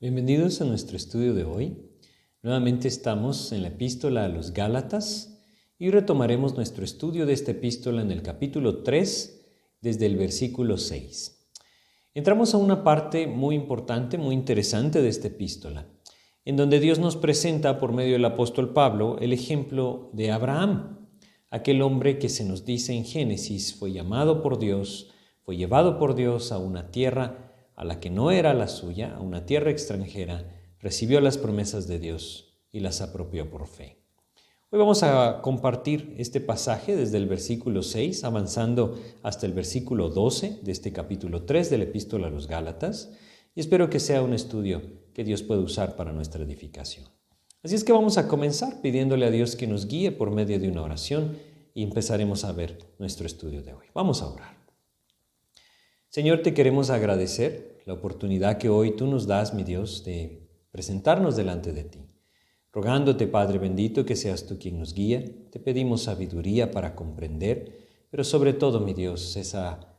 Bienvenidos a nuestro estudio de hoy. Nuevamente estamos en la epístola a los Gálatas y retomaremos nuestro estudio de esta epístola en el capítulo 3, desde el versículo 6. Entramos a una parte muy importante, muy interesante de esta epístola, en donde Dios nos presenta por medio del apóstol Pablo el ejemplo de Abraham, aquel hombre que se nos dice en Génesis fue llamado por Dios, fue llevado por Dios a una tierra a la que no era la suya, a una tierra extranjera, recibió las promesas de Dios y las apropió por fe. Hoy vamos a compartir este pasaje desde el versículo 6, avanzando hasta el versículo 12 de este capítulo 3 de la epístola a los Gálatas, y espero que sea un estudio que Dios pueda usar para nuestra edificación. Así es que vamos a comenzar pidiéndole a Dios que nos guíe por medio de una oración y empezaremos a ver nuestro estudio de hoy. Vamos a orar. Señor, te queremos agradecer la oportunidad que hoy tú nos das, mi Dios, de presentarnos delante de ti. Rogándote, Padre bendito, que seas tú quien nos guía, te pedimos sabiduría para comprender, pero sobre todo, mi Dios, esa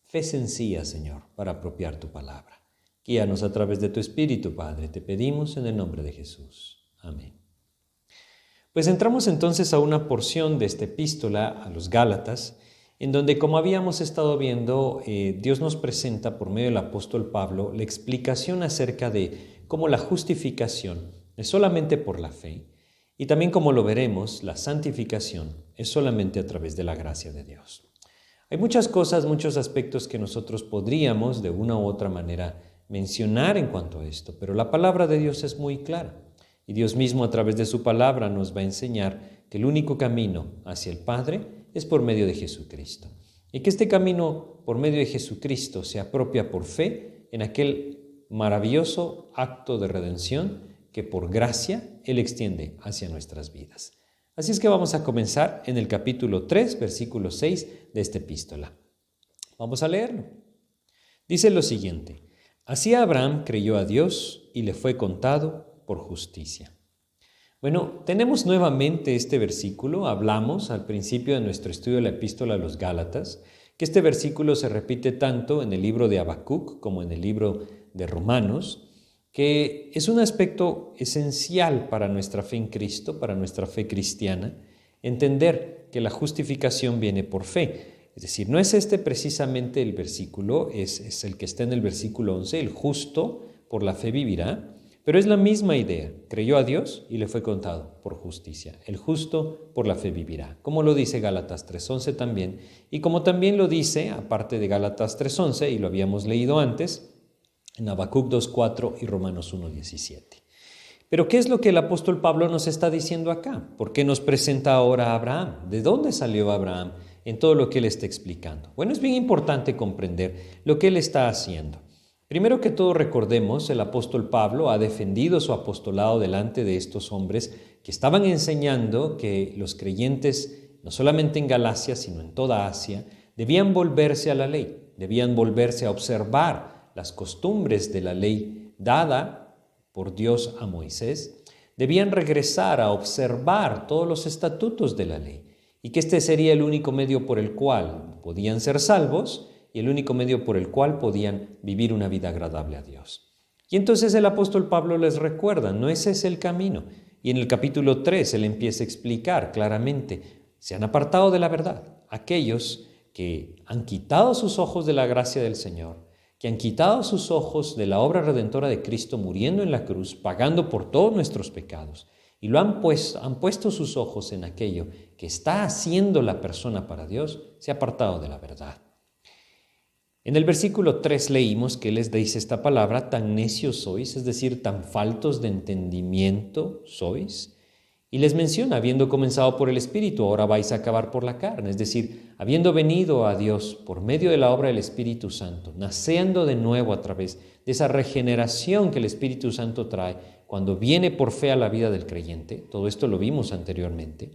fe sencilla, Señor, para apropiar tu palabra. Guíanos a través de tu Espíritu, Padre, te pedimos en el nombre de Jesús. Amén. Pues entramos entonces a una porción de esta epístola a los Gálatas, en donde, como habíamos estado viendo, Dios nos presenta por medio del apóstol Pablo la explicación acerca de cómo la justificación es solamente por la fe y también, como lo veremos, la santificación es solamente a través de la gracia de Dios. Hay muchas cosas, muchos aspectos que nosotros podríamos de una u otra manera mencionar en cuanto a esto, pero la palabra de Dios es muy clara y Dios mismo a través de su palabra nos va a enseñar que el único camino hacia el Padre es por medio de Jesucristo. Y que este camino por medio de Jesucristo se apropia por fe en aquel maravilloso acto de redención que por gracia Él extiende hacia nuestras vidas. Así es que vamos a comenzar en el capítulo 3, versículo 6 de esta epístola. Vamos a leerlo. Dice lo siguiente: Así Abraham creyó a Dios y le fue contado por justicia. Bueno, tenemos nuevamente este versículo. Hablamos al principio de nuestro estudio de la epístola a los Gálatas, que este versículo se repite tanto en el libro de Habacuc como en el libro de Romanos, que es un aspecto esencial para nuestra fe en Cristo, para nuestra fe cristiana, entender que la justificación viene por fe. Es decir, no es este precisamente el versículo, es el que está en el versículo 11, el justo por la fe vivirá. Pero es la misma idea, creyó a Dios y le fue contado por justicia. El justo por la fe vivirá, como lo dice Gálatas 3:11 también, y como también lo dice, aparte de Gálatas 3:11, y lo habíamos leído antes, en Habacuc 2:4 y Romanos 1:17. Pero ¿qué es lo que el apóstol Pablo nos está diciendo acá? ¿Por qué nos presenta ahora a Abraham? ¿De dónde salió Abraham en todo lo que él está explicando? Bueno, es bien importante comprender lo que él está haciendo. Primero que todo, recordemos, el apóstol Pablo ha defendido su apostolado delante de estos hombres que estaban enseñando que los creyentes, no solamente en Galacia, sino en toda Asia, debían volverse a la ley, debían volverse a observar las costumbres de la ley dada por Dios a Moisés, debían regresar a observar todos los estatutos de la ley y que este sería el único medio por el cual podían ser salvos y el único medio por el cual podían vivir una vida agradable a Dios. Y entonces el apóstol Pablo les recuerda, no ese es el camino. Y en el capítulo 3 él empieza a explicar claramente, se han apartado de la verdad aquellos que han quitado sus ojos de la gracia del Señor, que han quitado sus ojos de la obra redentora de Cristo muriendo en la cruz, pagando por todos nuestros pecados, y han puesto sus ojos en aquello que está haciendo la persona para Dios, se ha apartado de la verdad. En el versículo 3 leímos que les dice esta palabra: tan necios sois, es decir, tan faltos de entendimiento sois. Y les menciona, habiendo comenzado por el Espíritu, ahora vais a acabar por la carne. Es decir, habiendo venido a Dios por medio de la obra del Espíritu Santo, naciendo de nuevo a través de esa regeneración que el Espíritu Santo trae cuando viene por fe a la vida del creyente, todo esto lo vimos anteriormente,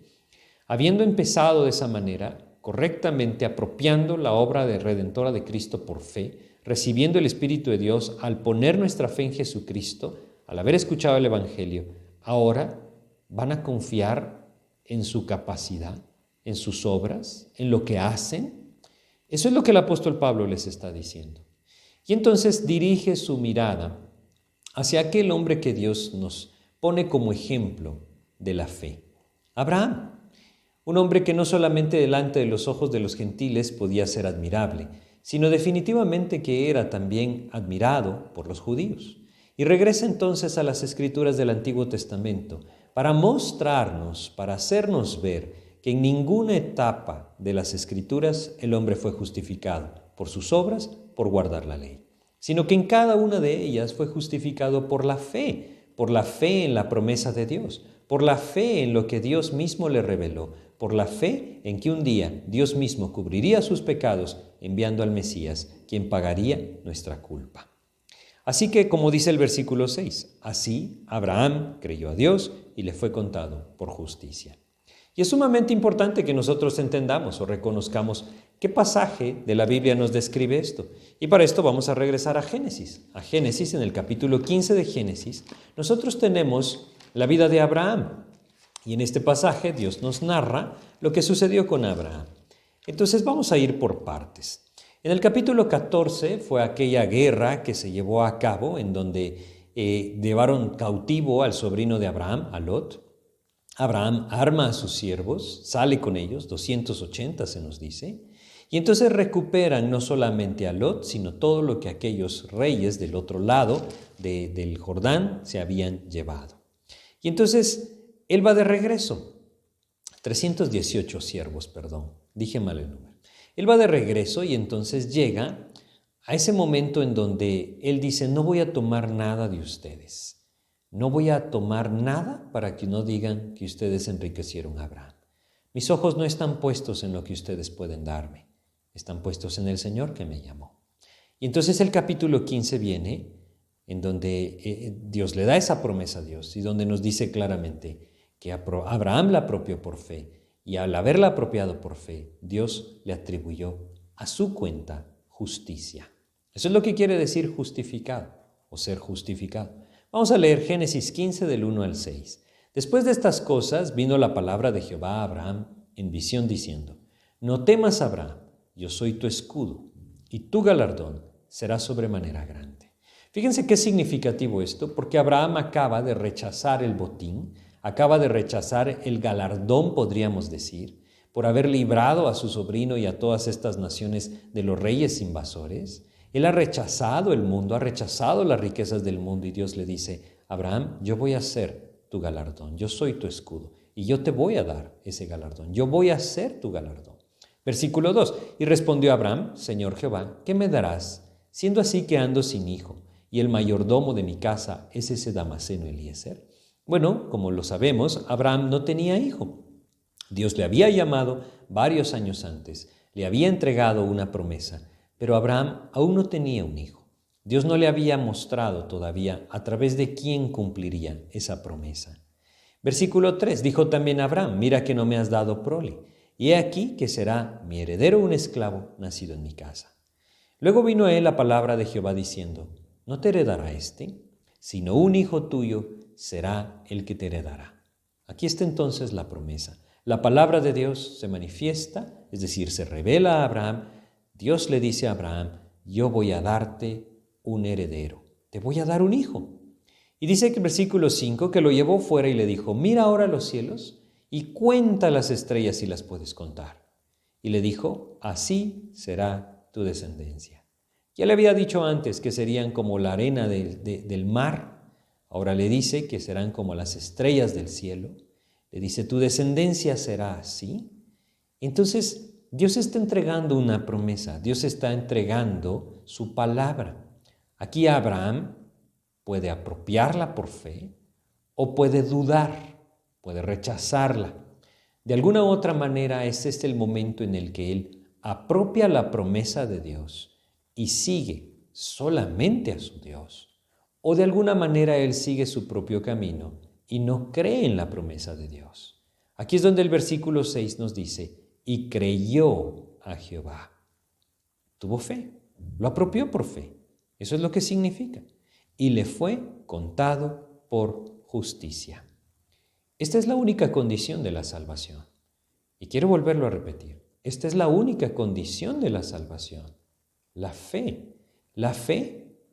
habiendo empezado de esa manera, correctamente apropiando la obra de redentora de Cristo por fe, recibiendo el Espíritu de Dios al poner nuestra fe en Jesucristo, al haber escuchado el Evangelio, ahora van a confiar en su capacidad, en sus obras, en lo que hacen. Eso es lo que el apóstol Pablo les está diciendo. Y entonces dirige su mirada hacia aquel hombre que Dios nos pone como ejemplo de la fe, Abraham. Un hombre que no solamente delante de los ojos de los gentiles podía ser admirable, sino definitivamente que era también admirado por los judíos. Y regresa entonces a las Escrituras del Antiguo Testamento para mostrarnos, para hacernos ver que en ninguna etapa de las Escrituras el hombre fue justificado por sus obras, por guardar la ley, sino que en cada una de ellas fue justificado por la fe en la promesa de Dios, por la fe en lo que Dios mismo le reveló, por la fe en que un día Dios mismo cubriría sus pecados enviando al Mesías, quien pagaría nuestra culpa. Así que, como dice el versículo 6, así Abraham creyó a Dios y le fue contado por justicia. Y es sumamente importante que nosotros entendamos o reconozcamos qué pasaje de la Biblia nos describe esto. Y para esto vamos a regresar a Génesis. A Génesis, en el capítulo 15 de Génesis, nosotros tenemos la vida de Abraham. Y en este pasaje Dios nos narra lo que sucedió con Abraham. Entonces vamos a ir por partes. En el capítulo 14 fue aquella guerra que se llevó a cabo en donde llevaron cautivo al sobrino de Abraham, a Lot. Abraham arma a sus siervos, sale con ellos, 280 se nos dice, y entonces recuperan no solamente a Lot, sino todo lo que aquellos reyes del otro lado del Jordán se habían llevado. Y entonces él va de regreso, 318 siervos, perdón, dije mal el número. Él va de regreso y entonces llega a ese momento en donde él dice, no voy a tomar nada de ustedes. No voy a tomar nada para que no digan que ustedes enriquecieron a Abraham. Mis ojos no están puestos en lo que ustedes pueden darme, están puestos en el Señor que me llamó. Y entonces el capítulo 15 viene en donde Dios le da esa promesa a Dios y donde nos dice claramente que Abraham la apropió por fe y al haberla apropiado por fe, Dios le atribuyó a su cuenta justicia. Eso es lo que quiere decir justificado o ser justificado. Vamos a leer Génesis 15 del 1 al 6. Después de estas cosas vino la palabra de Jehová a Abraham en visión diciendo, no temas, Abraham, yo soy tu escudo, y tu galardón será sobremanera grande. Fíjense qué significativo esto, porque Abraham acaba de rechazar el botín, acaba de rechazar el galardón, podríamos decir, por haber librado a su sobrino y a todas estas naciones de los reyes invasores. Él ha rechazado el mundo, ha rechazado las riquezas del mundo y Dios le dice, Abraham, yo voy a ser tu galardón, yo soy tu escudo y yo te voy a dar ese galardón, yo voy a ser tu galardón. Versículo 2, y respondió Abraham, Señor Jehová, ¿qué me darás? Siendo así que ando sin hijo y el mayordomo de mi casa es ese Damaseno Eliezer. Bueno, como lo sabemos, Abraham no tenía hijo. Dios le había llamado varios años antes, le había entregado una promesa, pero Abraham aún no tenía un hijo. Dios no le había mostrado todavía a través de quién cumpliría esa promesa. Versículo 3, dijo también Abraham, mira que no me has dado prole, y he aquí que será mi heredero un esclavo nacido en mi casa. Luego vino a él la palabra de Jehová diciendo, no te heredará sino un hijo tuyo será el que te heredará. Aquí está entonces la promesa. La palabra de Dios se manifiesta, es decir, se revela a Abraham. Dios le dice a Abraham, yo voy a darte un heredero, te voy a dar un hijo. Y dice que el versículo 5 que lo llevó fuera y le dijo, mira ahora los cielos y cuenta las estrellas si las puedes contar. Y le dijo, así será tu descendencia. Ya le había dicho antes que serían como la arena del mar, ahora le dice que serán como las estrellas del cielo. Le dice, tu descendencia será así. Entonces, Dios está entregando una promesa, Dios está entregando su palabra. Aquí Abraham puede apropiarla por fe o puede dudar, puede rechazarla. De alguna u otra manera, este es el momento en el que él apropia la promesa de Dios y sigue solamente a su Dios. O de alguna manera él sigue su propio camino y no cree en la promesa de Dios. Aquí es donde el versículo 6 nos dice, y creyó a Jehová. Tuvo fe, lo apropió por fe. Eso es lo que significa. Y le fue contado por justicia. Esta es la única condición de la salvación. Y quiero volverlo a repetir. Esta es la única condición de la salvación. La fe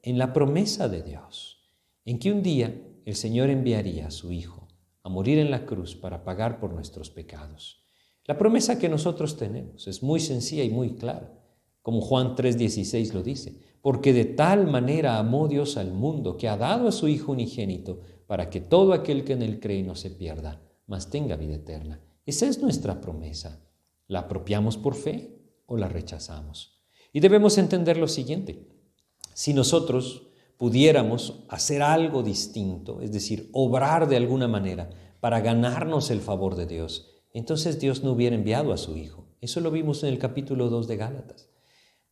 en la promesa de Dios. en que un día el Señor enviaría a su Hijo a morir en la cruz para pagar por nuestros pecados. La promesa que nosotros tenemos es muy sencilla y muy clara, como Juan 3:16 lo dice, porque de tal manera amó Dios al mundo que ha dado a su Hijo unigénito para que todo aquel que en él cree no se pierda, mas tenga vida eterna. Esa es nuestra promesa. ¿La apropiamos por fe o la rechazamos? Y debemos entender lo siguiente: si nosotros pudiéramos hacer algo distinto, es decir, obrar de alguna manera para ganarnos el favor de Dios, entonces Dios no hubiera enviado a su Hijo. Eso lo vimos en el capítulo 2 de Gálatas.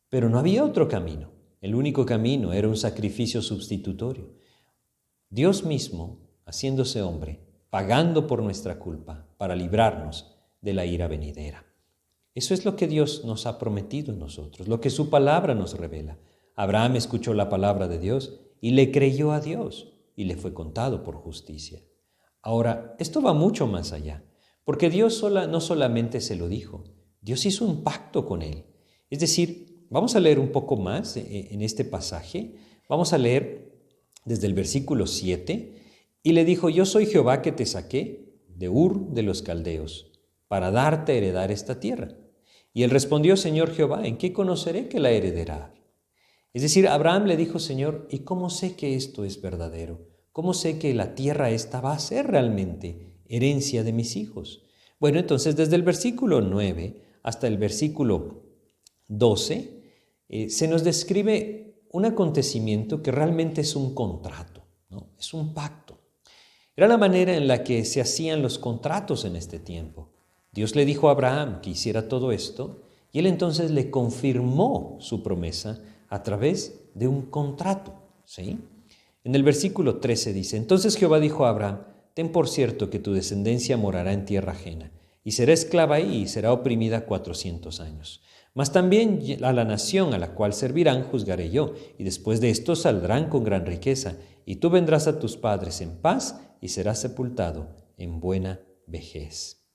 Pero no había otro camino. El único camino era un sacrificio sustitutorio. Dios mismo, haciéndose hombre, pagando por nuestra culpa para librarnos de la ira venidera. Eso es lo que Dios nos ha prometido a nosotros, lo que su palabra nos revela. Abraham escuchó la palabra de Dios y le creyó a Dios y le fue contado por justicia. Ahora, esto va mucho más allá, porque Dios no solamente se lo dijo, Dios hizo un pacto con él. Es decir, vamos a leer un poco más en este pasaje. Vamos a leer desde el versículo 7. Y le dijo: yo soy Jehová que te saqué de Ur de los Caldeos para darte a heredar esta tierra. Y él respondió: Señor Jehová, ¿en qué conoceré que la heredará? Es decir, Abraham le dijo: Señor, ¿y cómo sé que esto es verdadero? ¿Cómo sé que la tierra esta va a ser realmente herencia de mis hijos? Bueno, entonces desde el versículo 9 hasta el versículo 12 se nos describe un acontecimiento que realmente es un contrato, ¿no? Es un pacto. Era la manera en la que se hacían los contratos en este tiempo. Dios le dijo a Abraham que hiciera todo esto y él entonces le confirmó su promesa a través de un contrato, ¿sí? En el versículo 13 dice: entonces Jehová dijo a Abraham: ten por cierto que tu descendencia morará en tierra ajena y será esclava ahí y será oprimida 400 años. Mas también a la nación a la cual servirán juzgaré yo, y después de esto saldrán con gran riqueza, y tú vendrás a tus padres en paz y serás sepultado en buena vejez.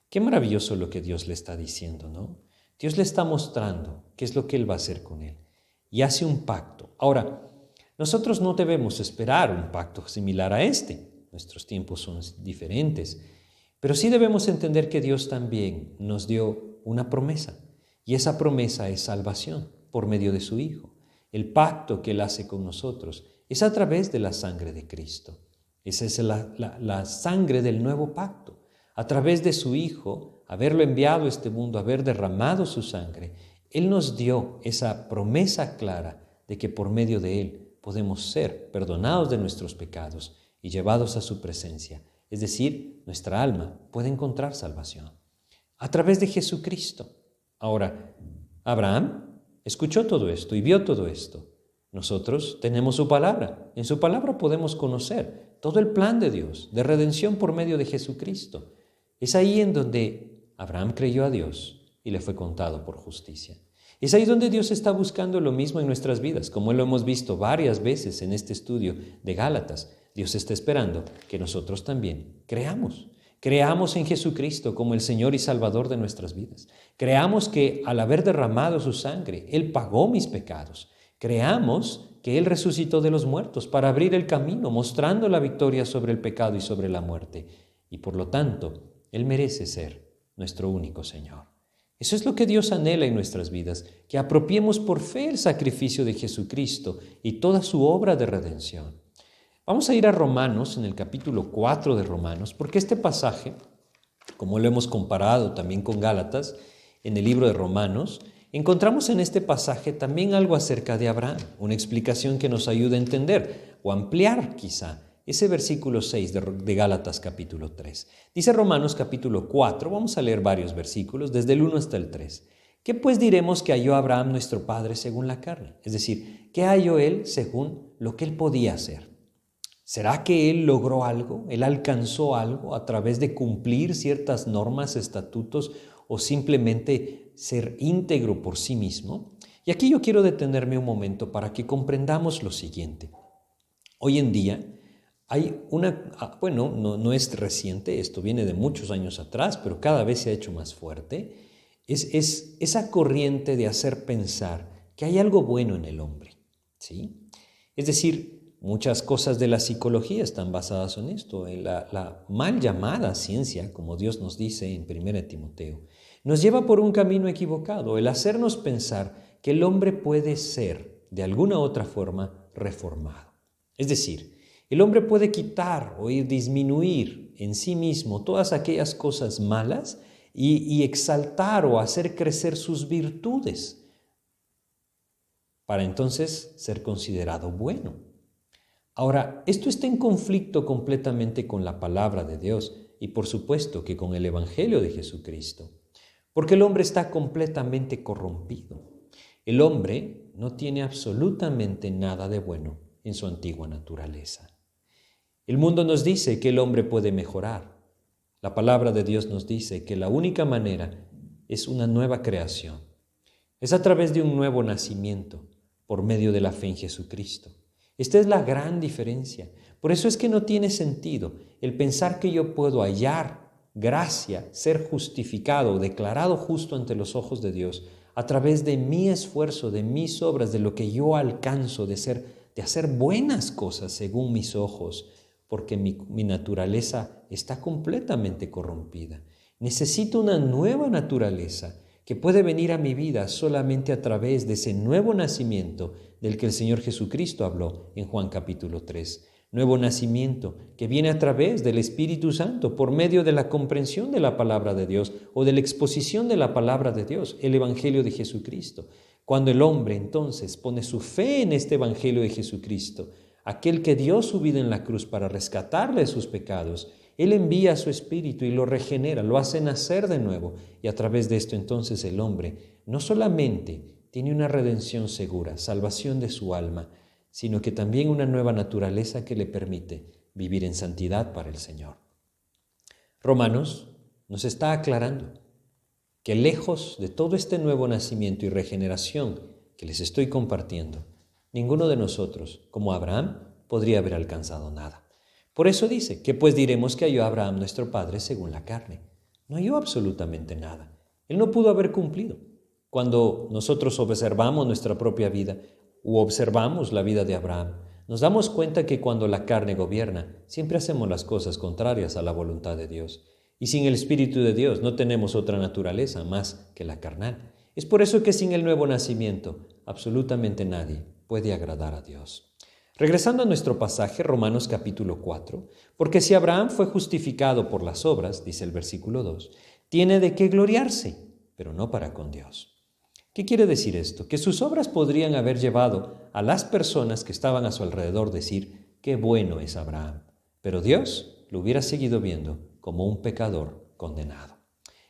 Qué maravilloso lo que Dios le está diciendo, ¿no? Dios le está mostrando qué es lo que Él va a hacer con él y hace un pacto. Ahora, nosotros no debemos esperar un pacto similar a este. Nuestros tiempos son diferentes, pero sí debemos entender que Dios también nos dio una promesa. Y esa promesa es salvación por medio de su Hijo. El pacto que Él hace con nosotros es a través de la sangre de Cristo. Esa es la sangre del nuevo pacto. A través de su Hijo, haberlo enviado a este mundo, haber derramado su sangre, Él nos dio esa promesa clara de que por medio de Él podemos ser perdonados de nuestros pecados y llevados a su presencia. Es decir, nuestra alma puede encontrar salvación a través de Jesucristo. Ahora, Abraham escuchó todo esto y vio todo esto. Nosotros tenemos su palabra. En su palabra podemos conocer todo el plan de Dios, de redención por medio de Jesucristo. Es ahí en donde Abraham creyó a Dios y le fue contado por justicia. Es ahí donde Dios está buscando lo mismo en nuestras vidas, como lo hemos visto varias veces en este estudio de Gálatas. Dios está esperando que nosotros también creamos. Creamos en Jesucristo como el Señor y Salvador de nuestras vidas. Creamos que al haber derramado su sangre, Él pagó mis pecados. Creamos que Él resucitó de los muertos para abrir el camino, mostrando la victoria sobre el pecado y sobre la muerte. Y por lo tanto, Él merece ser nuestro único Señor. Eso es lo que Dios anhela en nuestras vidas, que apropiemos por fe el sacrificio de Jesucristo y toda su obra de redención. Vamos a ir a Romanos, en el capítulo 4 de Romanos, porque este pasaje, como lo hemos comparado también con Gálatas, en el libro de Romanos, encontramos en este pasaje también algo acerca de Abraham, una explicación que nos ayuda a entender o ampliar quizá ese versículo 6 de Gálatas capítulo 3. Dice Romanos capítulo 4, vamos a leer varios versículos, desde el 1 hasta el 3. ¿Qué pues diremos que halló Abraham nuestro padre según la carne? Es decir, ¿qué halló él según lo que él podía hacer? ¿Será que él logró algo? ¿Él alcanzó algo a través de cumplir ciertas normas, estatutos o simplemente ser íntegro por sí mismo? Y aquí yo quiero detenerme un momento para que comprendamos lo siguiente. Hoy en día hay no es reciente, esto viene de muchos años atrás, pero cada vez se ha hecho más fuerte, es esa corriente de hacer pensar que hay algo bueno en el hombre, ¿sí? Es decir, Muchas cosas de la psicología están basadas en esto, en la mal llamada ciencia, como Dios nos dice en 1 Timoteo. Nos lleva por un camino equivocado, el hacernos pensar que el hombre puede ser, de alguna otra forma, reformado. Es decir, el hombre puede quitar o disminuir en sí mismo todas aquellas cosas malas y exaltar o hacer crecer sus virtudes para entonces ser considerado bueno. Ahora, esto está en conflicto completamente con la palabra de Dios y por supuesto que con el Evangelio de Jesucristo, porque el hombre está completamente corrompido. El hombre no tiene absolutamente nada de bueno en su antigua naturaleza. El mundo nos dice que el hombre puede mejorar. La palabra de Dios nos dice que la única manera es una nueva creación. Es a través de un nuevo nacimiento por medio de la fe en Jesucristo. Esta es la gran diferencia. Por eso es que no tiene sentido el pensar que yo puedo hallar gracia, ser justificado, declarado justo ante los ojos de Dios a través de mi esfuerzo, de mis obras, de lo que yo alcanzo, de hacer buenas cosas según mis ojos, porque mi naturaleza está completamente corrompida. Necesito una nueva naturaleza que puede venir a mi vida solamente a través de ese nuevo nacimiento del que el Señor Jesucristo habló en Juan capítulo 3. Nuevo nacimiento que viene a través del Espíritu Santo por medio de la comprensión de la palabra de Dios o de la exposición de la palabra de Dios, el Evangelio de Jesucristo. Cuando el hombre entonces pone su fe en este Evangelio de Jesucristo, aquel que dio su vida en la cruz para rescatarle de sus pecados, Él envía a su Espíritu y lo regenera, lo hace nacer de nuevo. Y a través de esto entonces el hombre no solamente tiene una redención segura, salvación de su alma, sino que también una nueva naturaleza que le permite vivir en santidad para el Señor. Romanos nos está aclarando que lejos de todo este nuevo nacimiento y regeneración que les estoy compartiendo, ninguno de nosotros, como Abraham, podría haber alcanzado nada. Por eso dice, ¿qué pues diremos que halló Abraham nuestro padre según la carne? No halló absolutamente nada. Él no pudo haber cumplido. Cuando nosotros observamos nuestra propia vida o observamos la vida de Abraham, nos damos cuenta que cuando la carne gobierna, siempre hacemos las cosas contrarias a la voluntad de Dios. Y sin el Espíritu de Dios no tenemos otra naturaleza más que la carnal. Es por eso que sin el nuevo nacimiento, absolutamente nadie puede agradar a Dios. Regresando a nuestro pasaje, Romanos capítulo 4, porque si Abraham fue justificado por las obras, dice el versículo 2, tiene de qué gloriarse, pero no para con Dios. ¿Qué quiere decir esto? Que sus obras podrían haber llevado a las personas que estaban a su alrededor decir, qué bueno es Abraham, pero Dios lo hubiera seguido viendo como un pecador condenado.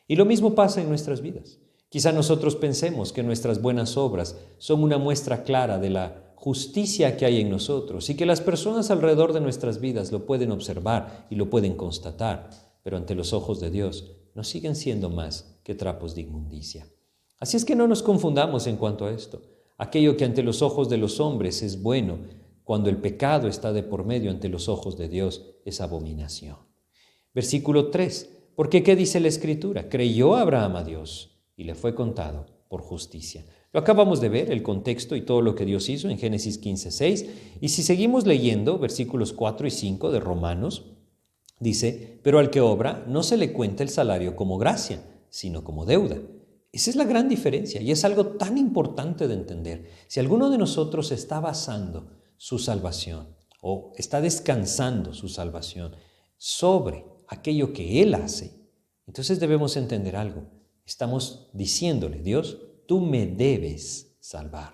Y lo mismo pasa en nuestras vidas. Quizá nosotros pensemos que nuestras buenas obras son una muestra clara de la justicia que hay en nosotros y que las personas alrededor de nuestras vidas lo pueden observar y lo pueden constatar, pero ante los ojos de Dios no siguen siendo más que trapos de inmundicia. Así es que no nos confundamos en cuanto a esto. Aquello que ante los ojos de los hombres es bueno, cuando el pecado está de por medio ante los ojos de Dios, es abominación. Versículo 3. Porque ¿qué dice la Escritura? Creyó Abraham a Dios y le fue contado por justicia. Lo acabamos de ver, el contexto y todo lo que Dios hizo en Génesis 15:6. Y si seguimos leyendo versículos 4 y 5 de Romanos, dice, pero al que obra no se le cuenta el salario como gracia, sino como deuda. Esa es la gran diferencia y es algo tan importante de entender. Si alguno de nosotros está basando su salvación o está descansando su salvación sobre aquello que Él hace, entonces debemos entender algo. Estamos diciéndole, Dios, tú me debes salvar.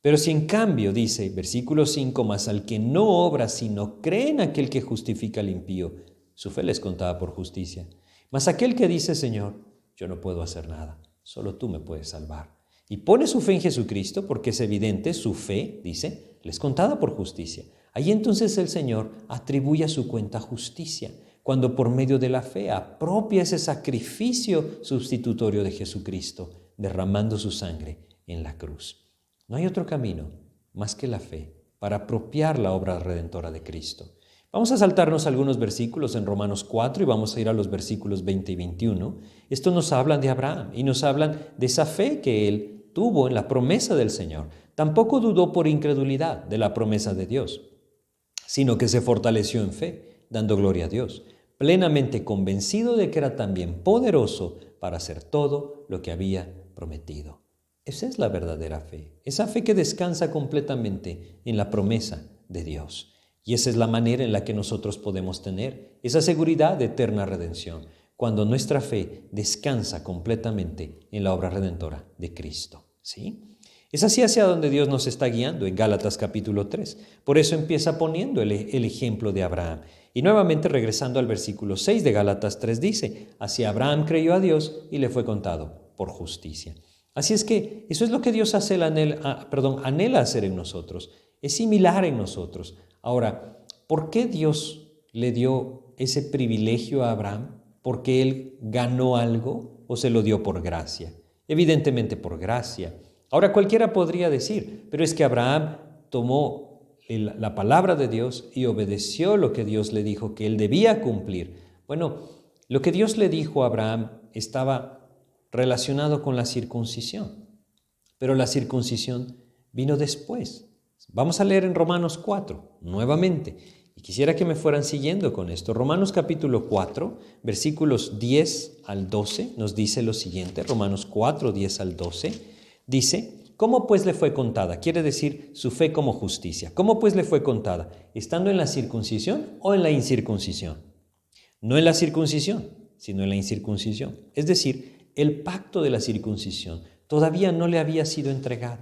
Pero si en cambio, dice versículo 5, más al que no obra sino cree en aquel que justifica al impío, su fe le es contada por justicia. Mas aquel que dice, Señor, yo no puedo hacer nada, solo tú me puedes salvar. Y pone su fe en Jesucristo porque es evidente, su fe, dice, le es contada por justicia. Ahí entonces el Señor atribuye a su cuenta justicia, cuando por medio de la fe apropia ese sacrificio sustitutorio de Jesucristo, derramando su sangre en la cruz. No hay otro camino más que la fe para apropiar la obra redentora de Cristo. Vamos a saltarnos algunos versículos en Romanos 4 y vamos a ir a los versículos 20 y 21. Estos nos hablan de Abraham y nos hablan de esa fe que él tuvo en la promesa del Señor. Tampoco dudó por incredulidad de la promesa de Dios. sino que se fortaleció en fe, dando gloria a Dios, plenamente convencido de que era también poderoso para hacer todo lo que había prometido. Esa es la verdadera fe, esa fe que descansa completamente en la promesa de Dios. Y esa es la manera en la que nosotros podemos tener esa seguridad de eterna redención, cuando nuestra fe descansa completamente en la obra redentora de Cristo. ¿Sí? Es así hacia donde Dios nos está guiando en Gálatas capítulo 3. Por eso empieza poniendo el ejemplo de Abraham. Y nuevamente regresando al versículo 6 de Gálatas 3 dice, así Abraham creyó a Dios y le fue contado por justicia. Así es que eso es lo que Dios anhela hacer en nosotros. Es similar en nosotros. Ahora, ¿por qué Dios le dio ese privilegio a Abraham? ¿Porque él ganó algo o se lo dio por gracia? Evidentemente por gracia. Ahora cualquiera podría decir, pero es que Abraham tomó la palabra de Dios y obedeció lo que Dios le dijo que él debía cumplir. Bueno, lo que Dios le dijo a Abraham estaba relacionado con la circuncisión, pero la circuncisión vino después. Vamos a leer en Romanos 4, nuevamente, y quisiera que me fueran siguiendo con esto. Romanos capítulo 4, versículos 10 al 12, nos dice lo siguiente, Romanos 4, 10 al 12, dice, ¿cómo pues le fue contada? Quiere decir su fe como justicia. ¿Cómo pues le fue contada? ¿Estando en la circuncisión o en la incircuncisión? No en la circuncisión, sino en la incircuncisión. Es decir, el pacto de la circuncisión todavía no le había sido entregado.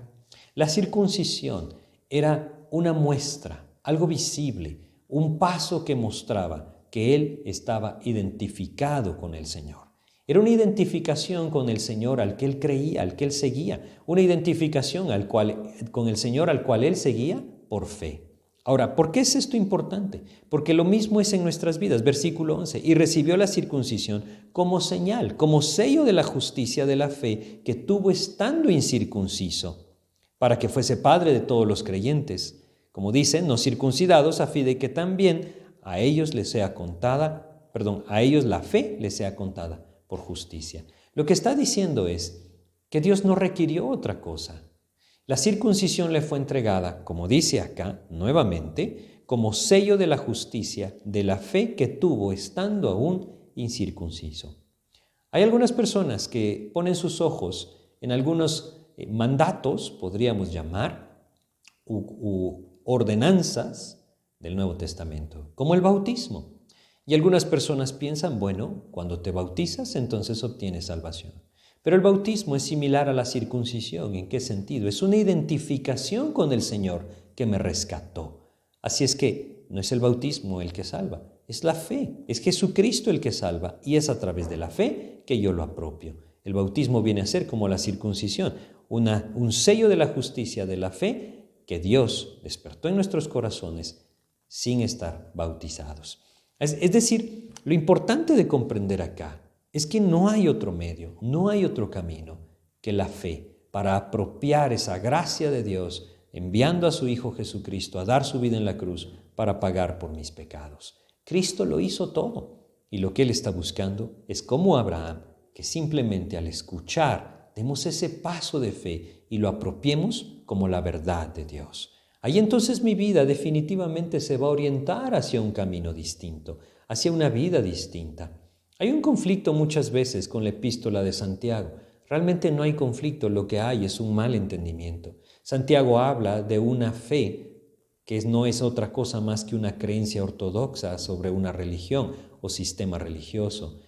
La circuncisión era una muestra, algo visible, un paso que mostraba que él estaba identificado con el Señor. Era una identificación con el Señor al que él creía, al que él seguía, una identificación con el Señor al cual él seguía por fe. Ahora, ¿por qué es esto importante? Porque lo mismo es en nuestras vidas. Versículo 11, y recibió la circuncisión como señal, como sello de la justicia de la fe que tuvo estando incircunciso, para que fuese padre de todos los creyentes. Como dicen, no circuncidados, a fin de que también a ellos la fe les sea contada por justicia. Lo que está diciendo es que Dios no requirió otra cosa. La circuncisión le fue entregada, como dice acá, nuevamente, como sello de la justicia, de la fe que tuvo estando aún incircunciso. Hay algunas personas que ponen sus ojos en algunos mandatos, podríamos llamar, u ordenanzas del Nuevo Testamento, como el bautismo. Y algunas personas piensan, bueno, cuando te bautizas, entonces obtienes salvación. Pero el bautismo es similar a la circuncisión. ¿En qué sentido? Es una identificación con el Señor que me rescató. Así es que no es el bautismo el que salva, es la fe. Es Jesucristo el que salva y es a través de la fe que yo lo apropio. El bautismo viene a ser como la circuncisión, un sello de la justicia de la fe que Dios despertó en nuestros corazones sin estar bautizados. Es decir, lo importante de comprender acá es que no hay otro medio, no hay otro camino que la fe para apropiar esa gracia de Dios enviando a su Hijo Jesucristo a dar su vida en la cruz para pagar por mis pecados. Cristo lo hizo todo y lo que Él está buscando es como Abraham, que simplemente al escuchar demos ese paso de fe y lo apropiemos como la verdad de Dios. Ahí entonces mi vida definitivamente se va a orientar hacia un camino distinto, hacia una vida distinta. Hay un conflicto muchas veces con la epístola de Santiago. Realmente no hay conflicto, lo que hay es un mal entendimiento. Santiago habla de una fe que no es otra cosa más que una creencia ortodoxa sobre una religión o sistema religioso.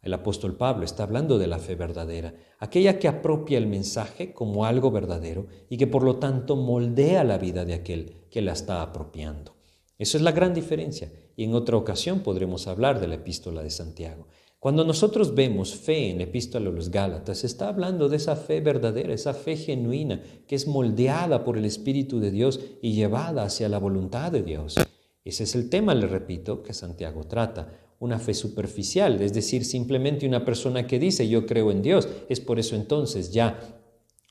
El apóstol Pablo está hablando de la fe verdadera, aquella que apropia el mensaje como algo verdadero y que por lo tanto moldea la vida de aquel que la está apropiando. Eso es la gran diferencia y en otra ocasión podremos hablar de la epístola de Santiago. Cuando nosotros vemos fe en la epístola a los Gálatas, está hablando de esa fe verdadera, esa fe genuina que es moldeada por el Espíritu de Dios y llevada hacia la voluntad de Dios. Ese es el tema, le repito, que Santiago trata. Una fe superficial, es decir, simplemente una persona que dice yo creo en Dios, es por eso entonces ya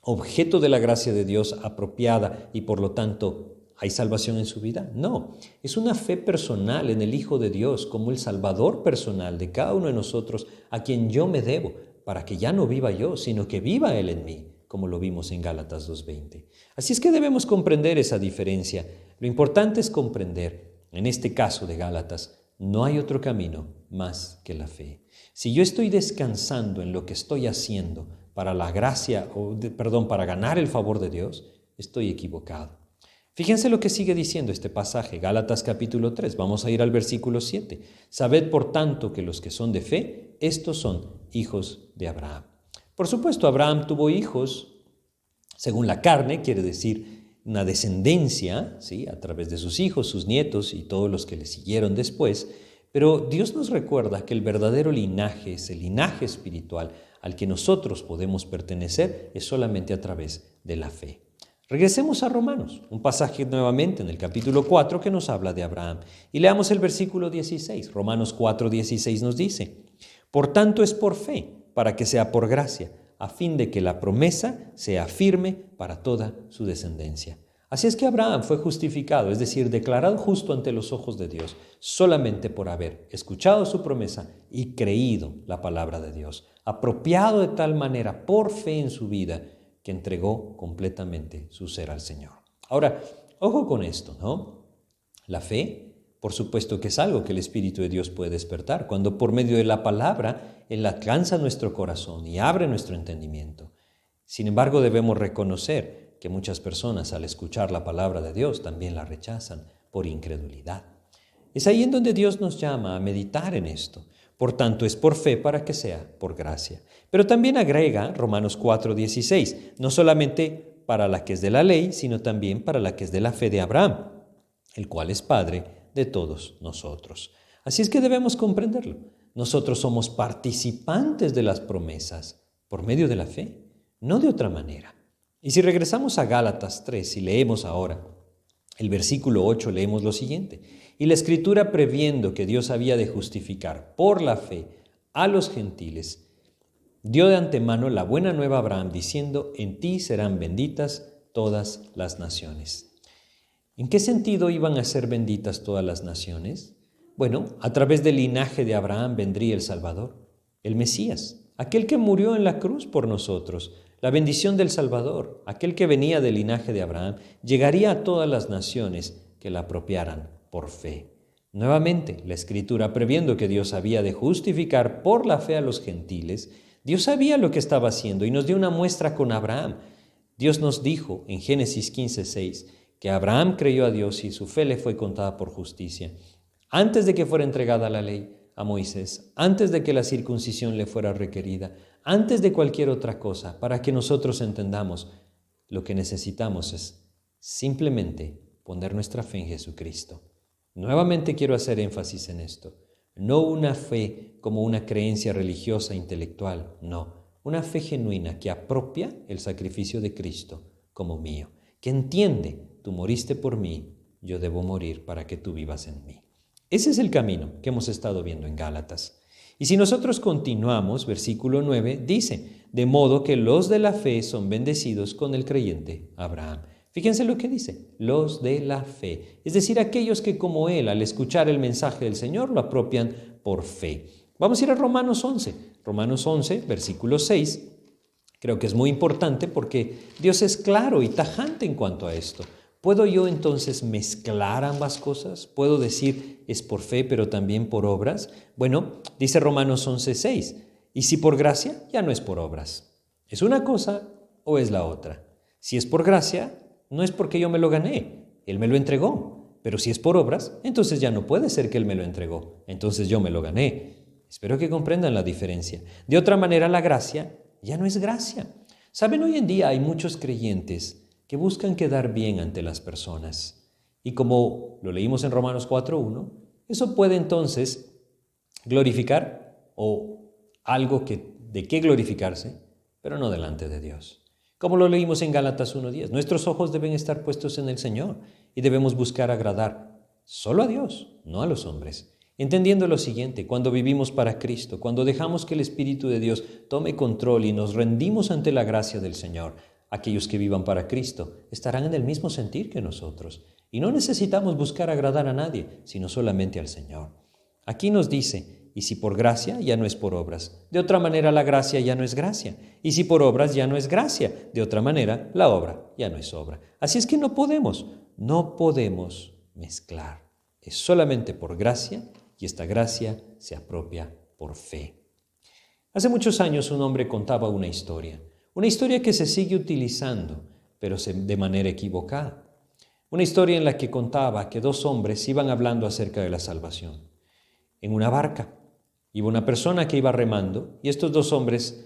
objeto de la gracia de Dios apropiada y por lo tanto ¿hay salvación en su vida? No, es una fe personal en el Hijo de Dios como el Salvador personal de cada uno de nosotros a quien yo me debo para que ya no viva yo, sino que viva Él en mí, como lo vimos en Gálatas 2:20. Así es que debemos comprender esa diferencia. Lo importante es comprender en este caso de Gálatas, no hay otro camino más que la fe. Si yo estoy descansando en lo que estoy haciendo para la gracia, para ganar el favor de Dios, estoy equivocado. Fíjense lo que sigue diciendo este pasaje, Gálatas capítulo 3. Vamos a ir al versículo 7. Sabed, por tanto, que los que son de fe, estos son hijos de Abraham. Por supuesto, Abraham tuvo hijos según la carne, quiere decir una descendencia, ¿sí?, a través de sus hijos, sus nietos y todos los que le siguieron después. Pero Dios nos recuerda que el verdadero linaje, ese linaje espiritual al que nosotros podemos pertenecer, es solamente a través de la fe. Regresemos a Romanos, un pasaje nuevamente en el capítulo 4 que nos habla de Abraham. Y leamos el versículo 16. Romanos 4:16 nos dice: por tanto es por fe, para que sea por gracia, a fin de que la promesa sea firme para toda su descendencia. Así es que Abraham fue justificado, es decir, declarado justo ante los ojos de Dios, solamente por haber escuchado su promesa y creído la palabra de Dios, apropiado de tal manera por fe en su vida, que entregó completamente su ser al Señor. Ahora, ojo con esto, ¿no? La fe, por supuesto que es algo que el Espíritu de Dios puede despertar, cuando por medio de la palabra Él alcanza nuestro corazón y abre nuestro entendimiento. Sin embargo, debemos reconocer que muchas personas al escuchar la palabra de Dios también la rechazan por incredulidad. Es ahí en donde Dios nos llama a meditar en esto. Por tanto, es por fe para que sea por gracia. Pero también agrega Romanos 4:16, no solamente para la que es de la ley, sino también para la que es de la fe de Abraham, el cual es Padre de todos nosotros. Así es que debemos comprenderlo. Nosotros somos participantes de las promesas por medio de la fe, no de otra manera. Y si regresamos a Gálatas 3 y leemos ahora el versículo 8, leemos lo siguiente: y la Escritura, previendo que Dios había de justificar por la fe a los gentiles, dio de antemano la buena nueva a Abraham, diciendo: en ti serán benditas todas las naciones. ¿En qué sentido iban a ser benditas todas las naciones? Bueno, a través del linaje de Abraham vendría el Salvador, el Mesías, aquel que murió en la cruz por nosotros. La bendición del Salvador, aquel que venía del linaje de Abraham, llegaría a todas las naciones que la apropiaran por fe. Nuevamente, la Escritura, previendo que Dios había de justificar por la fe a los gentiles, Dios sabía lo que estaba haciendo y nos dio una muestra con Abraham. Dios nos dijo en Génesis 15:6 que Abraham creyó a Dios y su fe le fue contada por justicia. Antes de que fuera entregada la ley a Moisés, antes de que la circuncisión le fuera requerida, antes de cualquier otra cosa, para que nosotros entendamos, lo que necesitamos es simplemente poner nuestra fe en Jesucristo. Nuevamente quiero hacer énfasis en esto. No una fe como una creencia religiosa intelectual, no. Una fe genuina que apropia el sacrificio de Cristo como mío, que entiende: tú moriste por mí, yo debo morir para que tú vivas en mí. Ese es el camino que hemos estado viendo en Gálatas. Y si nosotros continuamos, versículo 9 dice: de modo que los de la fe son bendecidos con el creyente Abraham. Fíjense lo que dice: los de la fe, es decir, aquellos que como él, al escuchar el mensaje del Señor, lo apropian por fe. Vamos a ir a Romanos 11. Romanos 11, versículo 6. Creo que es muy importante porque Dios es claro y tajante en cuanto a esto. ¿Puedo yo entonces mezclar ambas cosas? ¿Puedo decir es por fe pero también por obras? Bueno, dice Romanos 11:6, y si por gracia, ya no es por obras. ¿Es una cosa o es la otra? Si es por gracia, no es porque yo me lo gané, Él me lo entregó. Pero si es por obras, entonces ya no puede ser que Él me lo entregó, entonces yo me lo gané. Espero que comprendan la diferencia. De otra manera, la gracia ya no es gracia. Saben, hoy en día hay muchos creyentes que buscan quedar bien ante las personas. Y como lo leímos en Romanos 4:1, eso puede entonces glorificar o algo de qué glorificarse, pero no delante de Dios. Como lo leímos en Gálatas 1:10, nuestros ojos deben estar puestos en el Señor y debemos buscar agradar solo a Dios, no a los hombres. Entendiendo lo siguiente: cuando vivimos para Cristo, cuando dejamos que el Espíritu de Dios tome control y nos rendimos ante la gracia del Señor, aquellos que vivan para Cristo estarán en el mismo sentir que nosotros. Y no necesitamos buscar agradar a nadie, sino solamente al Señor. Aquí nos dice: y si por gracia, ya no es por obras. De otra manera, la gracia ya no es gracia. Y si por obras, ya no es gracia. De otra manera, la obra ya no es obra. Así es que no podemos mezclar. Es solamente por gracia y esta gracia se apropia por fe. Hace muchos años un hombre contaba una historia que se sigue utilizando, pero de manera equivocada. Una historia en la que contaba que dos hombres iban hablando acerca de la salvación. En una barca iba una persona que iba remando y estos dos hombres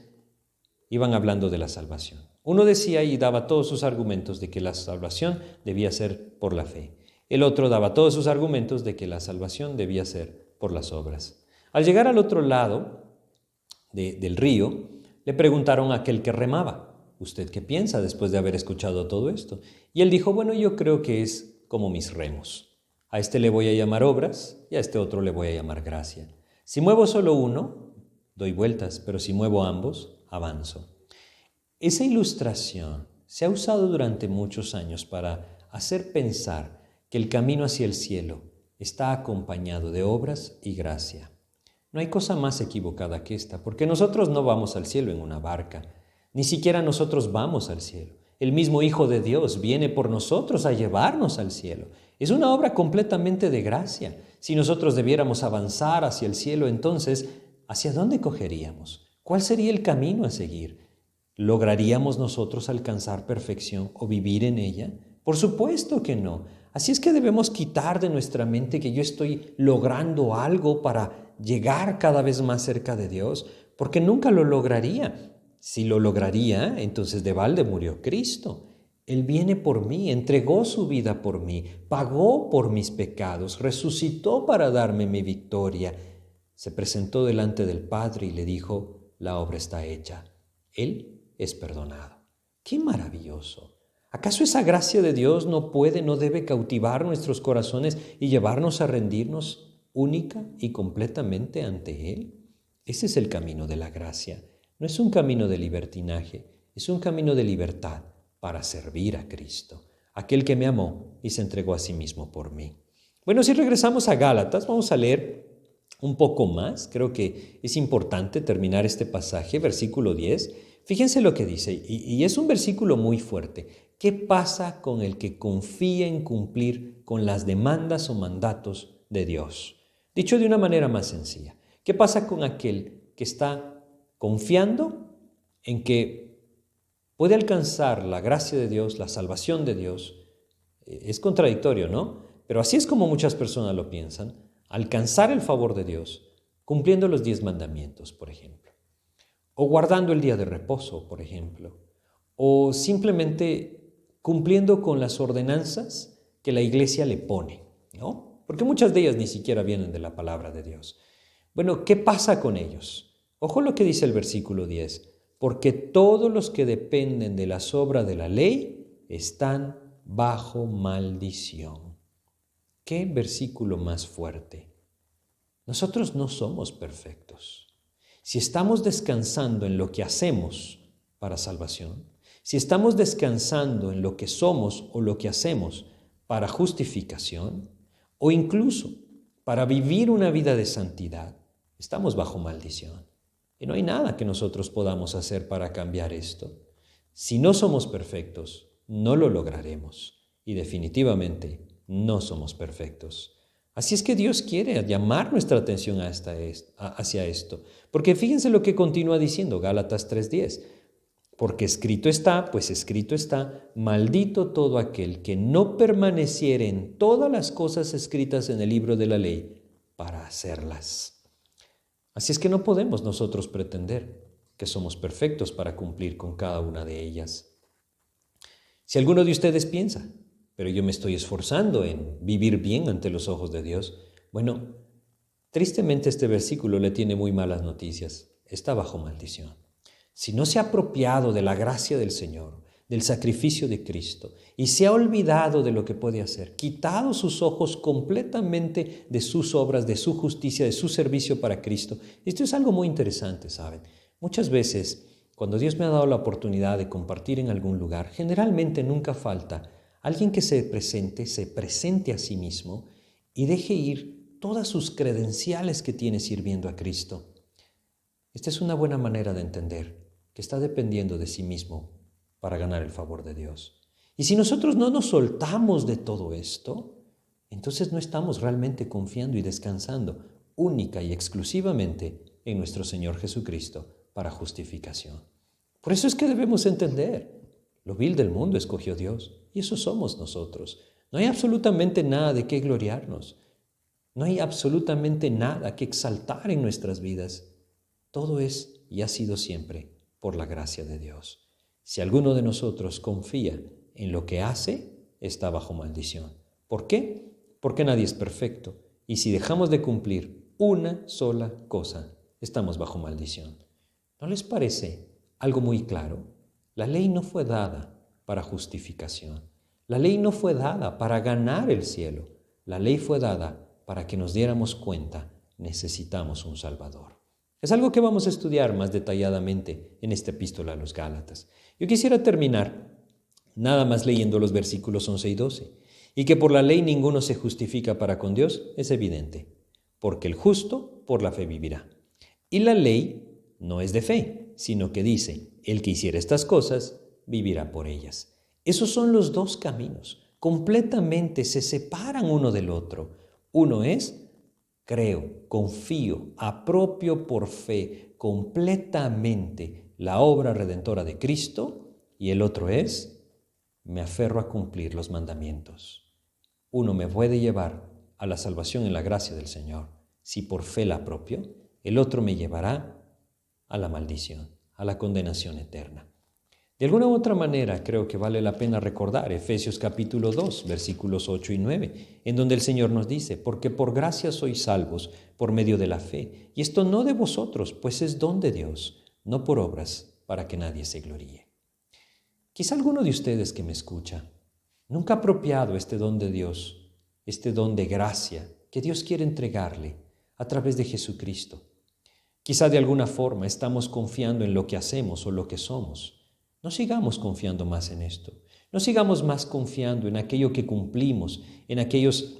iban hablando de la salvación. Uno decía y daba todos sus argumentos de que la salvación debía ser por la fe. El otro daba todos sus argumentos de que la salvación debía ser por las obras. Al llegar al otro lado del río, le preguntaron a aquel que remaba: ¿usted qué piensa después de haber escuchado todo esto? Y él dijo: bueno, yo creo que es como mis remos. A este le voy a llamar obras y a este otro le voy a llamar gracia. Si muevo solo uno, doy vueltas, pero si muevo ambos, avanzo. Esa ilustración se ha usado durante muchos años para hacer pensar que el camino hacia el cielo está acompañado de obras y gracia. No hay cosa más equivocada que esta, porque nosotros no vamos al cielo en una barca, ni siquiera nosotros vamos al cielo. El mismo Hijo de Dios viene por nosotros a llevarnos al cielo. Es una obra completamente de gracia. Si nosotros debiéramos avanzar hacia el cielo, entonces, ¿hacia dónde cogeríamos? ¿Cuál sería el camino a seguir? ¿Lograríamos nosotros alcanzar perfección o vivir en ella? Por supuesto que no. Así es que debemos quitar de nuestra mente que yo estoy logrando algo para llegar cada vez más cerca de Dios, porque nunca lo lograría. Si lo lograría, entonces de balde murió Cristo. Él viene por mí, entregó su vida por mí, pagó por mis pecados, resucitó para darme mi victoria. Se presentó delante del Padre y le dijo: la obra está hecha. Él es perdonado. ¡Qué maravilloso! ¿Acaso esa gracia de Dios no debe cautivar nuestros corazones y llevarnos a rendirnos única y completamente ante Él? Ese es el camino de la gracia. No es un camino de libertinaje, es un camino de libertad para servir a Cristo, aquel que me amó y se entregó a sí mismo por mí. Bueno, si regresamos a Gálatas, vamos a leer un poco más. Creo que es importante terminar este pasaje, versículo 10. Fíjense lo que dice, y es un versículo muy fuerte. ¿Qué pasa con el que confía en cumplir con las demandas o mandatos de Dios? Dicho de una manera más sencilla, ¿qué pasa con aquel que está confiando en que puede alcanzar la gracia de Dios, la salvación de Dios? Es contradictorio, ¿no? Pero así es como muchas personas lo piensan. Alcanzar el favor de Dios cumpliendo los 10 mandamientos, por ejemplo, o guardando el día de reposo, por ejemplo, o simplemente cumpliendo con las ordenanzas que la iglesia le pone, ¿no? Porque muchas de ellas ni siquiera vienen de la palabra de Dios. Bueno, ¿qué pasa con ellos? Ojo lo que dice el versículo 10. Porque todos los que dependen de las obras de la ley están bajo maldición. ¿Qué versículo más fuerte? Nosotros no somos perfectos. Si estamos descansando en lo que hacemos para salvación, si estamos descansando en lo que somos o lo que hacemos para justificación, o incluso para vivir una vida de santidad, estamos bajo maldición. Y no hay nada que nosotros podamos hacer para cambiar esto. Si no somos perfectos, no lo lograremos. Y definitivamente no somos perfectos. Así es que Dios quiere llamar nuestra atención hacia esto. Porque fíjense lo que continúa diciendo Gálatas 3:10. Porque escrito está, pues escrito está, maldito todo aquel que no permaneciere en todas las cosas escritas en el libro de la ley para hacerlas. Así es que no podemos nosotros pretender que somos perfectos para cumplir con cada una de ellas. Si alguno de ustedes piensa: pero yo me estoy esforzando en vivir bien ante los ojos de Dios, bueno, tristemente este versículo le tiene muy malas noticias. Está bajo maldición. Si no se ha apropiado de la gracia del Señor, del sacrificio de Cristo, y se ha olvidado de lo que puede hacer, quitado sus ojos completamente de sus obras, de su justicia, de su servicio para Cristo. Esto es algo muy interesante, ¿saben? Muchas veces, cuando Dios me ha dado la oportunidad de compartir en algún lugar, generalmente nunca falta alguien que se presente a sí mismo y deje ir todas sus credenciales que tiene sirviendo a Cristo. Esta es una buena manera de entender que está dependiendo de sí mismo para ganar el favor de Dios. Y si nosotros no nos soltamos de todo esto, entonces no estamos realmente confiando y descansando única y exclusivamente en nuestro Señor Jesucristo para justificación. Por eso es que debemos entender, lo vil del mundo escogió Dios, y eso somos nosotros. No hay absolutamente nada de qué gloriarnos. No hay absolutamente nada que exaltar en nuestras vidas. Todo es y ha sido siempre por la gracia de Dios. Si alguno de nosotros confía en lo que hace, está bajo maldición. ¿Por qué? Porque nadie es perfecto. Y si dejamos de cumplir una sola cosa, estamos bajo maldición. ¿No les parece algo muy claro? La ley no fue dada para justificación. La ley no fue dada para ganar el cielo. La ley fue dada para que nos diéramos cuenta, necesitamos un Salvador. Es algo que vamos a estudiar más detalladamente en esta epístola a los Gálatas. Yo quisiera terminar nada más leyendo los versículos 11 y 12. Y que por la ley ninguno se justifica para con Dios es evidente, porque el justo por la fe vivirá. Y la ley no es de fe, sino que dice, el que hiciera estas cosas, vivirá por ellas. Esos son los dos caminos, completamente se separan uno del otro. Uno es, creo, confío, apropio por fe completamente la obra redentora de Cristo, y el otro es, me aferro a cumplir los mandamientos. Uno me puede llevar a la salvación en la gracia del Señor, si por fe la apropio, el otro me llevará a la maldición, a la condenación eterna. De alguna u otra manera, creo que vale la pena recordar Efesios capítulo 2, versículos 8 y 9, en donde el Señor nos dice, porque por gracia sois salvos por medio de la fe, y esto no de vosotros, pues es don de Dios, no por obras, para que nadie se gloríe. Quizá alguno de ustedes que me escucha nunca ha apropiado este don de Dios, este don de gracia que Dios quiere entregarle a través de Jesucristo. Quizá de alguna forma estamos confiando en lo que hacemos o lo que somos. No sigamos confiando más en esto. No sigamos más confiando en aquello que cumplimos, en aquellos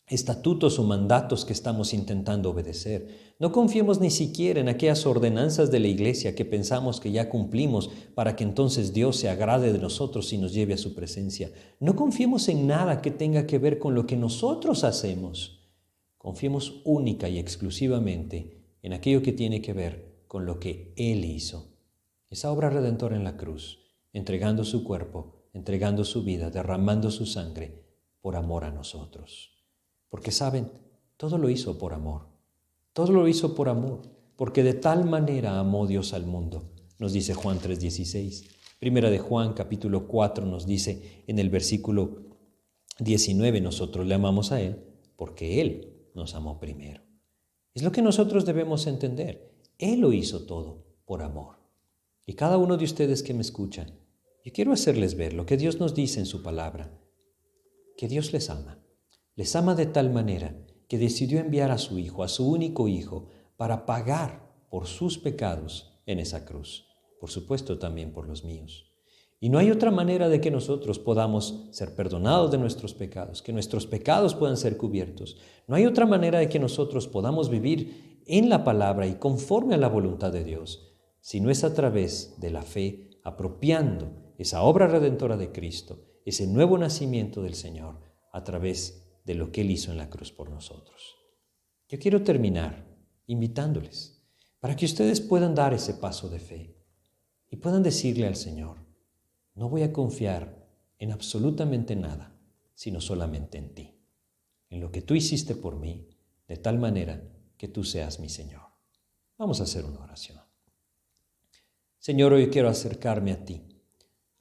estatutos o mandatos que estamos intentando obedecer. No confiemos ni siquiera en aquellas ordenanzas de la iglesia que pensamos que ya cumplimos para que entonces Dios se agrade de nosotros y nos lleve a su presencia. No confiemos en nada que tenga que ver con lo que nosotros hacemos. Confiemos única y exclusivamente en aquello que tiene que ver con lo que Él hizo. Esa obra redentora en la cruz, entregando su cuerpo, entregando su vida, derramando su sangre por amor a nosotros. Porque saben, todo lo hizo por amor. Todo lo hizo por amor, porque de tal manera amó Dios al mundo, nos dice Juan 3:16. Primera de Juan capítulo 4 nos dice en el versículo 19, nosotros le amamos a Él porque Él nos amó primero. Es lo que nosotros debemos entender. Él lo hizo todo por amor. Y cada uno de ustedes que me escuchan, yo quiero hacerles ver lo que Dios nos dice en su palabra, que Dios les ama. Les ama de tal manera que decidió enviar a su Hijo, a su único Hijo, para pagar por sus pecados en esa cruz. Por supuesto, también por los míos. Y no hay otra manera de que nosotros podamos ser perdonados de nuestros pecados, que nuestros pecados puedan ser cubiertos. No hay otra manera de que nosotros podamos vivir en la palabra y conforme a la voluntad de Dios, si no es a través de la fe, apropiando esa obra redentora de Cristo, ese nuevo nacimiento del Señor, a través de lo que Él hizo en la cruz por nosotros. Yo quiero terminar invitándoles para que ustedes puedan dar ese paso de fe y puedan decirle al Señor, no voy a confiar en absolutamente nada, sino solamente en ti, en lo que tú hiciste por mí, de tal manera que tú seas mi Señor. Vamos a hacer una oración. Señor, hoy quiero acercarme a ti,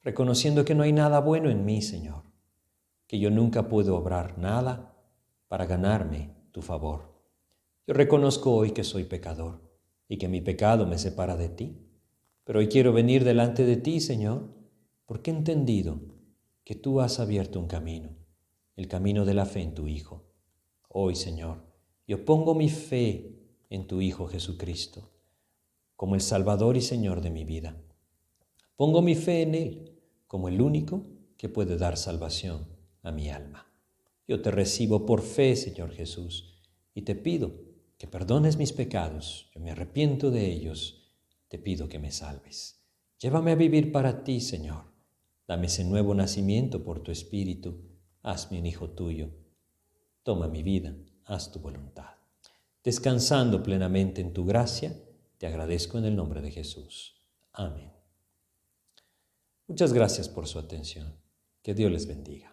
reconociendo que no hay nada bueno en mí, Señor, que yo nunca puedo obrar nada para ganarme tu favor. Yo reconozco hoy que soy pecador y que mi pecado me separa de ti, pero hoy quiero venir delante de ti, Señor, porque he entendido que tú has abierto un camino, el camino de la fe en tu Hijo. Hoy, Señor, yo pongo mi fe en tu Hijo Jesucristo, como el Salvador y Señor de mi vida. Pongo mi fe en Él como el único que puede dar salvación a mi alma. Yo te recibo por fe, Señor Jesús, y te pido que perdones mis pecados. Yo me arrepiento de ellos. Te pido que me salves. Llévame a vivir para ti, Señor. Dame ese nuevo nacimiento por tu Espíritu. Hazme un hijo tuyo. toma mi vida, haz tu voluntad. Descansando plenamente en tu gracia, te agradezco en el nombre de Jesús. Amén. Muchas gracias por su atención. Que Dios les bendiga.